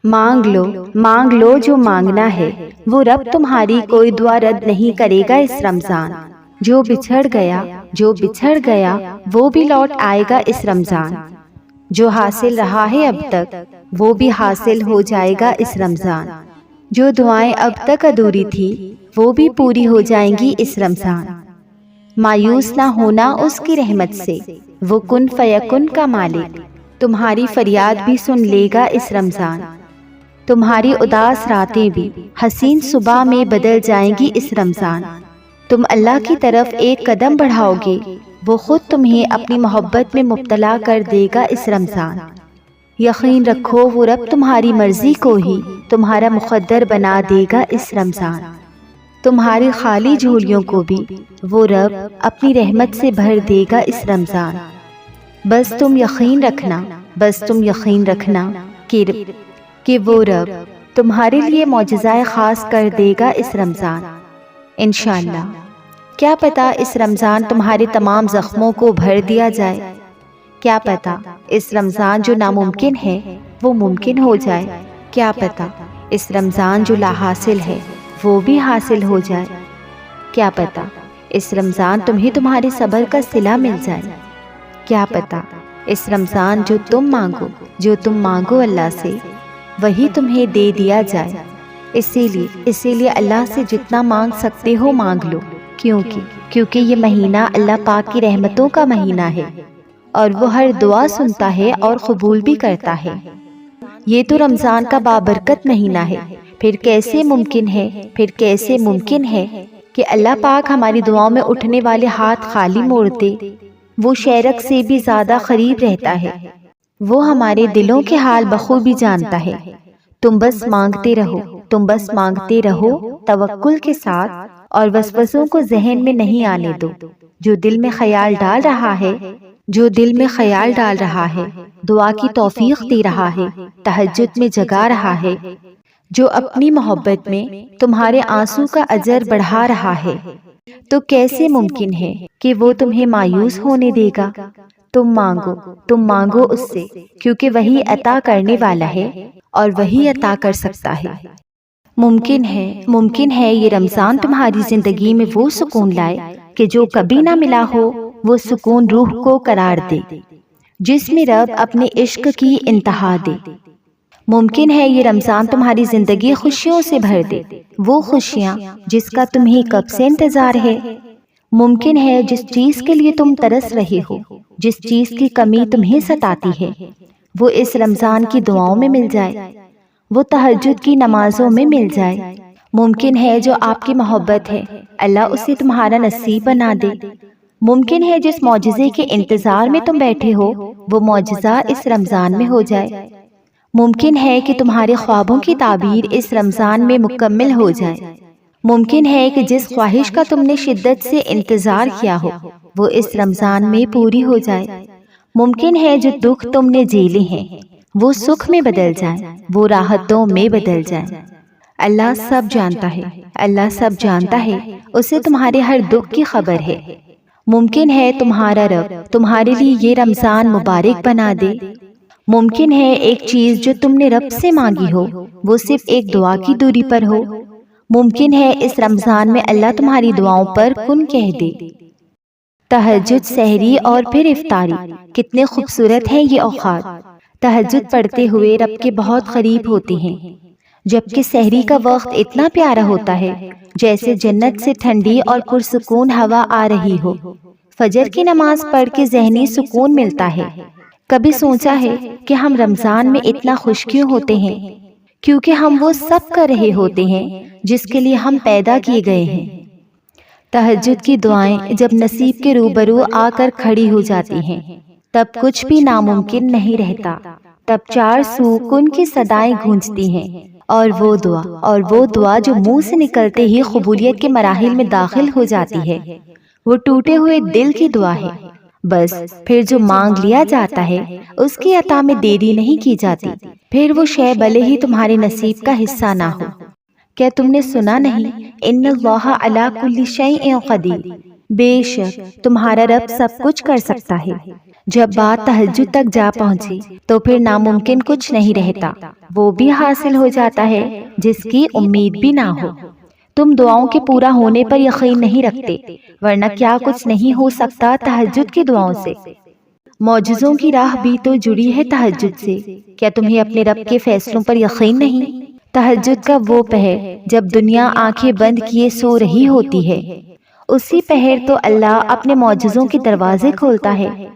مانگ لو جو مانگنا ہے، وہ رب تمہاری کوئی دعا رد نہیں کرے گا اس رمضان۔ جو بچھڑ گیا وہ بھی لوٹ آئے گا اس رمضان۔ جو حاصل رہا ہے اب تک وہ بھی حاصل ہو جائے گا اس رمضان۔ جو دعائیں اب تک ادھوری تھی وہ بھی پوری ہو جائیں گی اس رمضان۔ مایوس نہ ہونا اس کی رحمت سے، وہ کن فیکن کا مالک تمہاری فریاد بھی سن لے گا اس رمضان۔ تمہاری اداس راتیں بھی حسین صبح میں بدل جائیں گی اس رمضان۔ تم اللہ کی طرف ایک قدم بڑھاؤ گے، وہ خود تمہیں اپنی محبت میں مبتلا کر دے گا اس رمضان۔ یقین رکھو وہ رب تمہاری مرضی کو ہی تمہارا مقدر بنا دے گا اس رمضان۔ تمہاری خالی جھولیوں کو بھی وہ رب اپنی رحمت سے بھر دے گا اس رمضان۔ بس تم یقین رکھنا کہ وہ رب تمہارے لیے معجزہ خاص کر دے گا اس رمضان انشاءاللہ۔ کیا پتہ اس رمضان تمہارے تمام زخموں کو بھر دیا جائے، کیا پتہ اس رمضان جو ناممکن ہے وہ ممکن ہو جائے، کیا پتہ اس رمضان جو لا حاصل ہے وہ بھی حاصل ہو جائے، کیا پتہ اس رمضان تمہیں تمہارے صبر کا صلہ مل جائے، کیا پتہ اس رمضان جو تم مانگو اللہ سے وہی تمہیں دے دیا جائے۔ اسی لیے اللہ سے جتنا مانگ سکتے ہو مانگ لو، کیونکہ یہ مہینہ اللہ پاک کی رحمتوں کا مہینہ ہے اور وہ ہر دعا سنتا ہے اور قبول بھی کرتا ہے۔ یہ تو رمضان کا بابرکت مہینہ ہے، پھر کیسے ممکن ہے کہ اللہ پاک ہماری دعاؤں میں اٹھنے والے ہاتھ خالی موڑ دے۔ وہ شیرک سے بھی زیادہ قریب رہتا ہے، وہ ہمارے دلوں کے حال بخوبی جانتا ہے۔ تم بس مانگتے رہو توکل کے ساتھ اور وسوسوں کو ذہن میں نہیں آنے دو۔ جو دل میں خیال ڈال رہا ہے دعا کی توفیق دے رہا ہے، تہجد میں جگا رہا ہے، جو اپنی محبت میں تمہارے آنسو کا اجر بڑھا رہا ہے، تو کیسے ممکن ہے کہ وہ تمہیں مایوس ہونے دے گا؟ تم مانگو اس سے، کیونکہ وہی عطا کرنے والا ہے اور وہی عطا کر سکتا ہے۔ ممکن ہے یہ رمضان تمہاری زندگی میں وہ سکون لائے کہ جو کبھی نہ ملا ہو، وہ سکون روح کو قرار دے جس میں رب اپنے عشق کی انتہا دے۔ ممکن ہے یہ رمضان تمہاری زندگی خوشیوں سے بھر دے، وہ خوشیاں جس کا تمہیں کب سے انتظار ہے۔ ممکن ہے جس چیز کے لیے تم ترس رہے ہو، جس چیز کی کمی تمہیں ستاتی ہے، وہ اس رمضان کی دعاؤں میں مل جائے، وہ تہجد کی نمازوں میں مل جائے۔ ممکن ہے جو آپ کی محبت ہے اللہ اسے تمہارا نصیب بنا دے۔ ممکن ہے جس معجزے کے انتظار میں تم بیٹھے ہو وہ معجزہ اس رمضان میں ہو جائے۔ ممکن ہے کہ تمہارے خوابوں کی تعبیر اس رمضان میں مکمل ہو جائے۔ ممکن ہے کہ جس خواہش کا تم نے شدت سے انتظار کیا ہو وہ اس رمضان میں پوری ہو جائے۔ ممکن ہے جو دکھ تم نے جھیلے ہیں وہ سکھ میں بدل جائے، وہ راحتوں میں بدل جائے۔ اللہ سب جانتا ہے، اسے تمہارے ہر دکھ کی خبر ہے۔ ممکن ہے تمہارا رب تمہارے لیے یہ رمضان مبارک بنا دے۔ ممکن ہے ایک چیز جو تم نے رب سے مانگی ہو وہ صرف ایک دعا کی دوری پر ہو۔ ممکن ہے اس رمضان میں اللہ تمہاری دعاؤں پر کن کہہ دے۔ تہجد، سحری اور پھر افطاری، کتنے خوبصورت ہیں یہ اوقات۔ تہجد پڑھتے ہوئے رب کے بہت قریب ہوتے ہیں، جبکہ سحری کا وقت اتنا پیارا ہوتا ہے جیسے جنت سے ٹھنڈی اور پرسکون ہوا آ رہی ہو۔ فجر کی نماز پڑھ کے ذہنی سکون ملتا ہے۔ کبھی سوچا ہے کہ ہم رمضان میں اتنا خوش کیوں ہوتے ہیں؟ کیونکہ ہم وہ سب کر رہے ہوتے ہیں جس کے لیے ہم پیدا کیے گئے ہیں۔ تہجد کی دعائیں جب نصیب کے روبرو آ کر کھڑی ہو جاتی ہیں تب کچھ بھی ناممکن نہیں رہتا۔ تب چار سو کن کی صدائیں گونجتی ہیں اور وہ دعا جو منہ سے نکلتے ہی قبولیت کے مراحل میں داخل ہو جاتی ہے، وہ ٹوٹے ہوئے دل کی دعا ہے۔ بس پھر جو مانگ لیا جاتا ہے اس کی عطا میں دیری نہیں کی جاتی، پھر وہ شے بھلے ہی تمہارے نصیب کا حصہ نہ ہو۔ کیا تم نے سنا نہیں، ان اللہ علی کل شیء قدیر، بے شک تمہارا رب سب کچھ کر سکتا ہے۔ جب بات تہجد تک جا پہنچی تو پھر ناممکن کچھ نہیں رہتا، وہ بھی حاصل ہو جاتا ہے جس کی امید بھی نہ ہو۔ تم دعاؤں کے پورا ہونے پر یقین نہیں رکھتے، ورنہ کیا کچھ نہیں ہو سکتا تہجد کی دعاؤں سے۔ معجزوں کی راہ بھی تو جڑی ہے تہجد سے، کیا تمہیں اپنے رب کے فیصلوں پر یقین نہیں؟ تہجد کا وہ پہر جب دنیا آنکھیں بند کیے سو رہی ہوتی ہے، اسی پہر تو اللہ اپنے معجزوں کے دروازے کھولتا ہے۔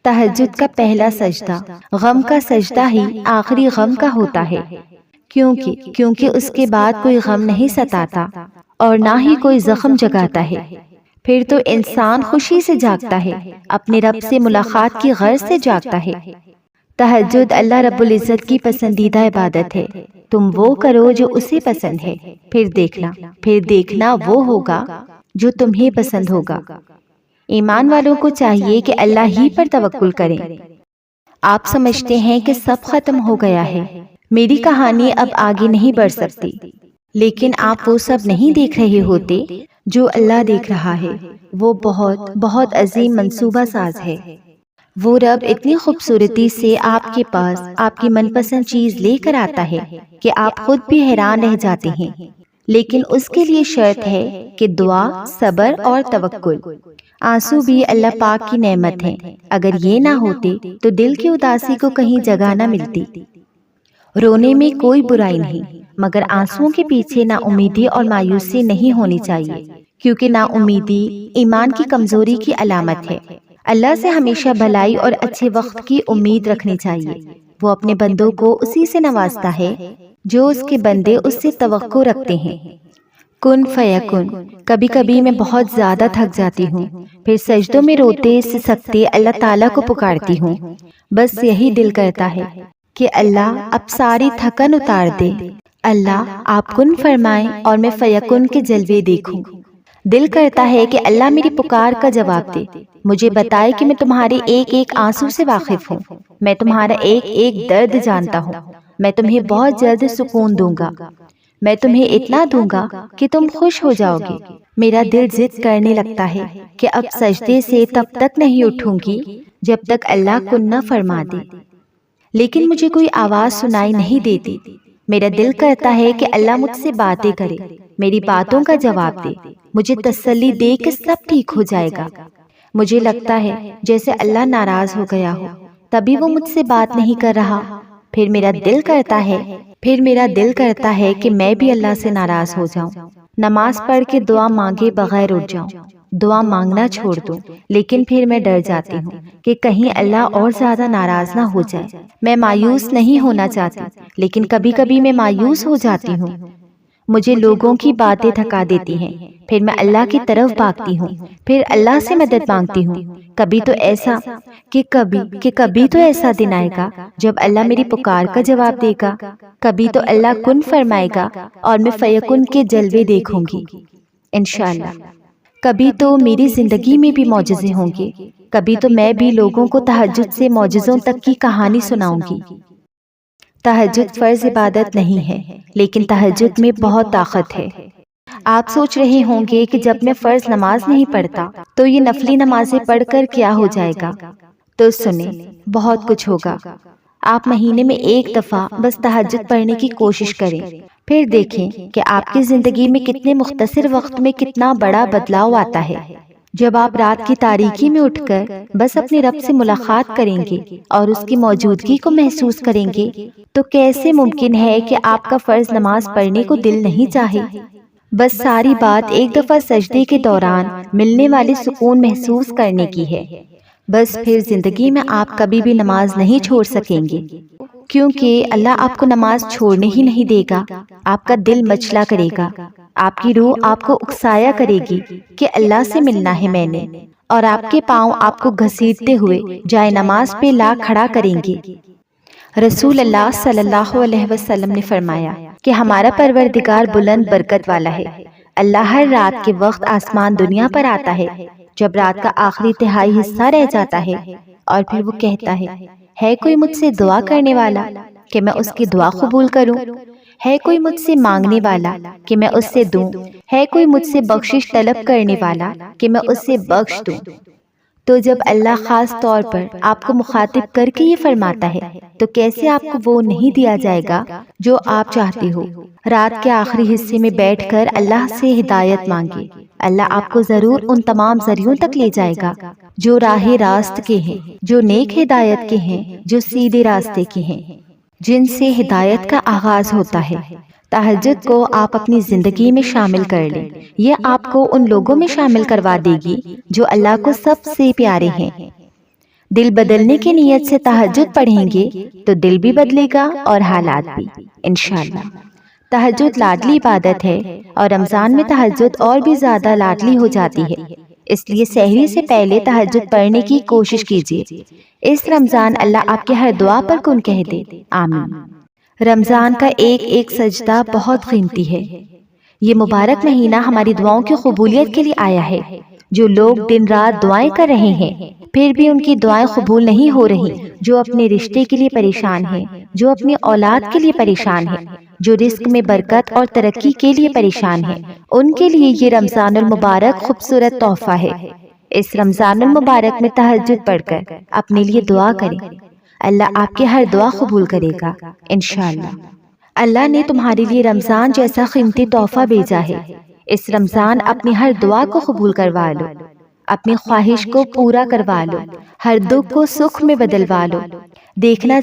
تہجد کا پہلا سجدہ غم کا سجدہ ہی آخری غم کا ہوتا ہے، کیونکہ اس کے بعد کوئی غم نہیں ستاتا اور نہ ہی کوئی زخم جگاتا ہے۔ پھر تو انسان خوشی سے جاگتا ہے، اپنے رب سے ملاقات کی غرض سے جاگتا ہے۔ تہجد اللہ رب العزت کی پسندیدہ عبادت ہے، تم وہ کرو جو اسے پسند ہے، پھر دیکھنا وہ ہوگا جو تمہیں پسند ہوگا۔ ایمان والوں کو چاہیے کہ اللہ ہی پر توکل کریں۔ آپ سمجھتے ہیں کہ سب ختم ہو گیا ہے، میری کہانی اب آگے نہیں بڑھ سکتی، لیکن آپ وہ سب نہیں دیکھ رہے ہوتے جو اللہ دیکھ رہا ہے۔ وہ بہت بہت عظیم منصوبہ ساز ہے۔ وہ رب اتنی خوبصورتی سے آپ کے پاس آپ کی من پسند چیز لے کر آتا ہے کہ آپ خود بھی حیران رہ جاتے ہیں، لیکن اس کے لیے شرط ہے کہ دعا، صبر اور توکل۔ آنسو بھی اللہ پاک کی نعمت ہیں، اگر یہ نہ ہوتے تو دل کی اداسی کو کہیں جگہ نہ ملتی۔ رونے میں کوئی برائی نہیں، مگر آنسوؤں کے پیچھے نا امیدی اور مایوسی نہیں ہونی چاہیے، کیونکہ نا امیدی ایمان کی کمزوری کی علامت ہے۔ اللہ سے ہمیشہ بھلائی اور اچھے وقت کی امید رکھنی چاہیے۔ وہ اپنے بندوں کو اسی سے نوازتا ہے جو اس کے بندے اس سے توقع رکھتے ہیں۔ کن فیکن۔ کبھی کبھی میں بہت زیادہ تھک جاتی ہوں، پھر سجدوں میں روتے سسکتے اللہ تعالیٰ کو پکارتی ہوں۔ بس یہی دل کرتا ہے کہ اللہ اب ساری تھکن اتار دے، اللہ آپ کن فرمائیں اور میں فیکن کے جلوے دیکھوں۔ دل کرتا ہے کہ اللہ میری پکار کا جواب دے، مجھے بتائے کہ میں تمہارے ایک ایک آنسو سے واقف ہوں، میں تمہارا ایک ایک درد جانتا ہوں، میں تمہیں بہت جلد سکون دوں گا، میں تمہیں اتنا دوں گا کہ تم خوش ہو جاؤ گے۔ میرا دل ضد کرنے لگتا ہے کہ اب سجدے سے تب تک نہیں اٹھوں گی جب تک اللہ کن نہ فرما دے، لیکن مجھے کوئی آواز سنائی نہیں دیتی۔ میرا دل کرتا ہے کہ اللہ مجھ سے باتیں کرے، میری باتوں کا جواب دے، مجھے تسلی دے کہ سب ٹھیک ہو جائے گا۔ مجھے لگتا ہے جیسے اللہ ناراض ہو گیا ہو، تبھی وہ مجھ سے بات نہیں کر رہا۔ پھر میرا دل کرتا ہے کہ میں بھی اللہ سے ناراض ہو جاؤں، نماز پڑھ کے دعا مانگے بغیر اٹھ جاؤں، دعا مانگنا چھوڑ دوں، لیکن پھر میں ڈر جاتی ہوں کہ کہیں اللہ اور زیادہ ناراض نہ ہو جائے۔ میں مایوس نہیں ہونا چاہتی، لیکن کبھی کبھی میں مایوس ہو جاتی ہوں۔ مجھے لوگوں کی باتیں تھکا دیتی ہیں، پھر میں اللہ کی طرف بھاگتی ہوں، پھر اللہ سے مدد مانگتی ہوں۔ کبھی تو ایسا دن آئے گا جب اللہ میری پکار کا جواب دے گا، کبھی تو اللہ کن فرمائے گا اور میں فیکن کے جلوے دیکھوں گی انشاءاللہ۔ کبھی تو میری زندگی میں بھی معجزے ہوں گے، کبھی تو میں بھی لوگوں کو تہجد سے معجزوں تک کی کہانی سناؤں گی۔ تہجد فرض عبادت نہیں ہے، لیکن تہجد میں بہت طاقت ہے۔ آپ سوچ رہے ہوں گے کہ جب میں فرض نماز نہیں پڑھتا تو یہ نفلی نمازیں پڑھ کر کیا ہو جائے گا؟ تو سنیں، بہت کچھ ہوگا۔ آپ مہینے میں ایک دفعہ بس تہجد پڑھنے کی کوشش کریں، پھر دیکھیں کہ آپ کی زندگی میں کتنے مختصر وقت میں کتنا بڑا بدلاؤ آتا ہے۔ جب آپ رات کی تاریکی میں اٹھ کر بس اپنے رب سے ملاقات کریں گے اور اس کی موجودگی کو محسوس کریں گے تو کیسے ممکن ہے کہ آپ کا فرض نماز پڑھنے کو دل نہیں چاہے؟ بس ساری بات ایک دفعہ سجدے کے دوران ملنے والے سکون محسوس کرنے کی ہے۔ بس پھر زندگی میں آپ کبھی بھی نماز نہیں چھوڑ سکیں گے، کیونکہ اللہ آپ کو نماز چھوڑنے ہی نہیں دے گا۔ آپ کا دل مچلا کرے گا، آپ کی روح آپ کو اکسایا کرے گی کہ اللہ سے ملنا ہے میں نے، اور آپ کے پاؤں آپ کو گھسیٹتے ہوئے جائے نماز پہ لا کھڑا کریں گے۔ رسول اللہ صلی اللہ علیہ وسلم نے فرمایا کہ ہمارا پروردگار بلند برکت والا ہے۔ اللہ ہر رات کے وقت آسمان دنیا پر آتا ہے جب رات کا آخری تہائی حصہ رہ جاتا ہے، اور پھر وہ کہتا ہے کوئی مجھ سے دعا کرنے والا کہ میں اس کی دعا قبول کروں؟ ہے کوئی مجھ سے مانگنے والا کہ میں اس سے دوں؟ ہے کوئی مجھ سے بخشش طلب کرنے والا کہ میں اس سے بخش دوں؟ تو جب اللہ خاص طور پر آپ کو مخاطب کر کے یہ فرماتا ہے تو کیسے آپ کو وہ نہیں دیا جائے گا جو آپ چاہتے ہو؟ رات کے آخری حصے میں بیٹھ کر اللہ سے ہدایت مانگے، اللہ آپ کو ضرور ان تمام ذریعوں تک لے جائے گا جو راہ راست کے ہیں، جو نیک ہدایت کے ہیں، جو سیدھے راستے کے ہیں، جن سے ہدایت کا آغاز ہوتا ہے۔ تہجد کو آپ اپنی زندگی میں شامل کر لیں، یہ آپ کو ان لوگوں میں شامل کروا دے گی جو اللہ کو سب سے پیارے ہیں۔ دل بدلنے کی نیت سے تہجد پڑھیں گے تو دل بھی بدلے گا اور حالات بھی، انشاءاللہ۔ تہجد لاڈلی عبادت ہے اور رمضان میں تہجد اور بھی زیادہ لاڈلی ہو جاتی ہے، اس لیے سحری سے پہلے تہجد پڑھنے کی کوشش کیجیے۔ اس رمضان اللہ آپ کے ہر دعا پر کن کہہ دے، آمین۔ رمضان کا ایک ایک سجدہ بہت قیمتی ہے۔ یہ مبارک مہینہ ہماری دعاؤں کی قبولیت کے لیے آیا ہے۔ جو لوگ دن رات دعائیں کر رہے ہیں پھر بھی ان کی دعائیں قبول نہیں ہو رہی، جو اپنے رشتے کے لیے پریشان ہیں، جو اپنی اولاد کے لیے پریشان ہیں، جو رزق میں برکت اور ترقی کے لیے پریشان ہیں، ان کے لیے یہ رمضان المبارک خوبصورت تحفہ ہے۔ اس رمضان المبارک میں تہجد پڑھ کر اپنے لیے دعا کریں، اللہ آپ کی ہر دعا قبول کرے گا انشاءاللہ۔ اللہ نے تمہارے لیے رمضان جیسا قیمتی تحفہ بھیجا ہے۔ اس رمضان اپنی ہر دعا کو قبول کروا لو، اپنی خواہش کو پورا کروا لو، ہر دکھ کو سکھ میں بدلوا لو۔ دیکھنا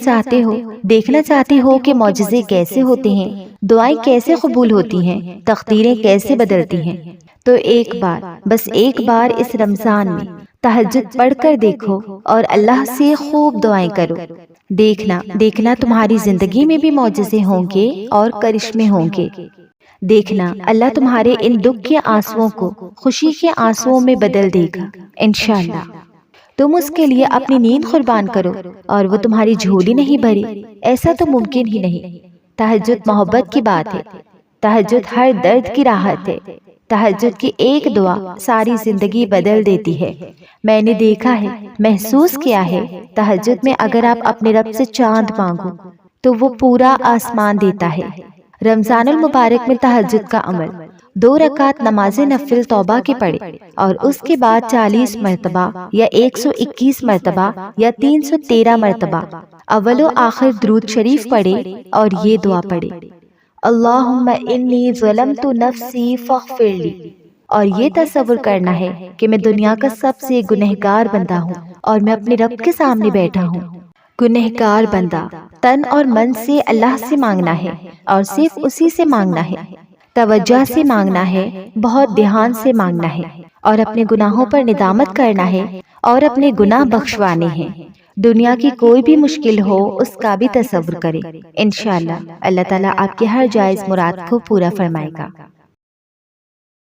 چاہتے ہو کہ معجزے کیسے ہوتے ہیں، دعائیں کیسے قبول ہوتی ہیں، تقدیریں کیسے بدلتی ہیں، تو ایک بار، بس ایک بار اس رمضان میں تہجد پڑھ کر دیکھو اور اللہ سے خوب دعائیں کرو۔ دیکھنا تمہاری زندگی میں بھی معجزے ہوں گے اور کرشمے ہوں گے۔ دیکھنا اللہ تمہارے ان دکھ کے آنسوؤں کو خوشی کے آنسوؤں میں بدل دے گا انشاءاللہ۔ تم اس کے لیے اپنی نیند قربان کرو اور وہ تمہاری جھولی نہیں بھری، ایسا تو ممکن ہی نہیں۔ تہجد محبت کی بات ہے، تہجد ہر درد کی راحت ہے، تہجد کی ایک دعا ساری زندگی بدل دیتی ہے۔ میں نے دیکھا ہے، محسوس کیا ہے، تہجد میں اگر آپ اپنے رب سے چاند مانگو تو وہ پورا آسمان دیتا ہے۔ رمضان المبارک میں تہجد کا عمل، 2 رکعت نماز نفل توبہ کے پڑھے اور اس کے بعد 40 مرتبہ یا 121 مرتبہ یا 313 مرتبہ اول و آخر درود شریف پڑھے اور یہ دعا پڑھے، اللہم انی ظلمت نفسی فاغفر لی۔ اور یہ تصور کرنا ہے کہ میں دنیا کا سب سے گنہگار بندہ ہوں اور میں اپنے رب کے سامنے بیٹھا ہوں۔ گنہگار بندہ تن اور من سے اللہ سے مانگنا ہے اور صرف اسی سے مانگنا ہے، توجہ سے مانگنا ہے، بہت دھیان سے مانگنا ہے اور اپنے گناہوں پر ندامت کرنا ہے اور اپنے گناہ بخشوانے ہیں۔ دنیا کی کوئی بھی مشکل ہو اس کا بھی تصور کرے، انشاءاللہ اللہ تعالیٰ آپ کے ہر جائز مراد کو پورا فرمائے گا۔